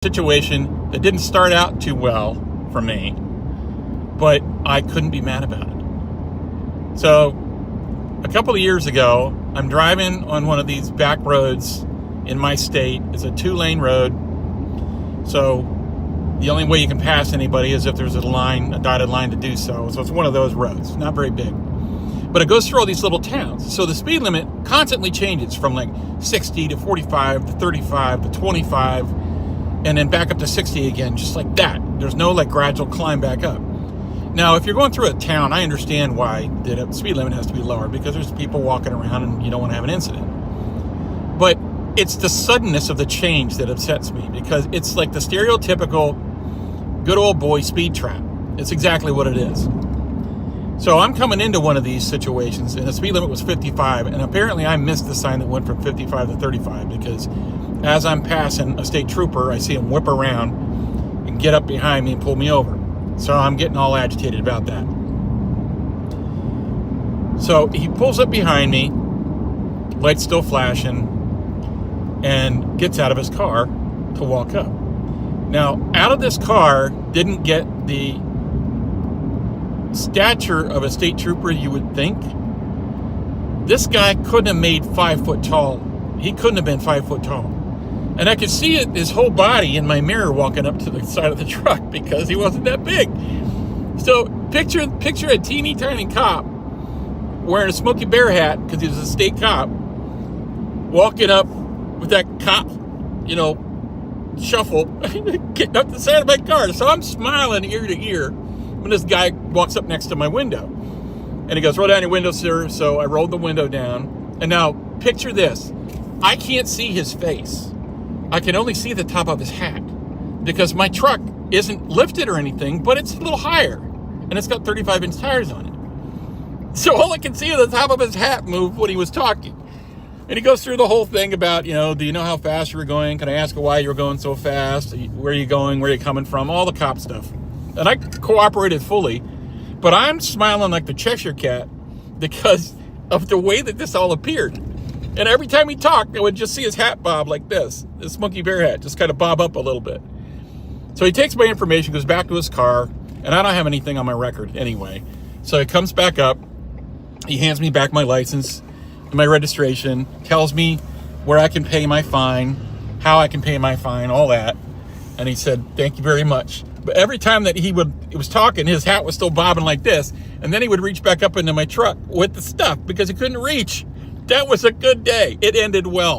Situation that didn't start out too well for me, but I couldn't be mad about it. So a couple of years ago, I'm driving on one of these back roads in my state. It's a 2-lane road, so the only way you can pass anybody is if there's a dotted line to do so. So it's one of those roads, not very big, but it goes through all these little towns. So the speed limit constantly changes from like 60 to 45 to 35 to 25 and then back up to 60 again, just like that. There's no like gradual climb back up. Now, if you're going through a town, I understand why the speed limit has to be lower, because there's people walking around and you don't want to have an incident. But it's the suddenness of the change that upsets me, because it's like the stereotypical good old boy speed trap. It's exactly what it is. So I'm coming into one of these situations and the speed limit was 55, and apparently I missed the sign that went from 55 to 35, because as I'm passing a state trooper, I see him whip around and get up behind me and pull me over. So I'm getting all agitated about that. So he pulls up behind me, lights still flashing, and gets out of his car to walk up. Now, out of this car didn't get the stature of a state trooper you would think. This guy couldn't have made 5 foot tall. He couldn't have been 5 foot tall. And I could see it, his whole body in my mirror walking up to the side of the truck, because he wasn't that big. So picture a teeny tiny cop wearing a Smokey Bear hat, because he was a state cop, walking up with that cop, shuffle, getting up the side of my car. So I'm smiling ear to ear when this guy walks up next to my window. And he goes, "Roll down your window, sir." So I rolled the window down. And now picture this. I can't see his face. I can only see the top of his hat, because my truck isn't lifted or anything, but it's a little higher, and it's got 35-inch tires on it. So all I can see is the top of his hat move when he was talking. And he goes through the whole thing about, do you know how fast you were going? Can I ask why you were going so fast? Where are you going? Where are you coming from? All the cop stuff. And I cooperated fully, but I'm smiling like the Cheshire Cat because of the way that this all appeared. And every time he talked, I would just see his hat bob like this Smokey Bear hat, just kind of bob up a little bit. So he takes my information, goes back to his car, and I don't have anything on my record anyway. So he comes back up, he hands me back my license and my registration, tells me where I can pay my fine, how I can pay my fine, all that. And he said, "Thank you very much." But every time that he was talking, his hat was still bobbing like this, and then he would reach back up into my truck with the stuff because he couldn't reach. That was a good day. It ended well.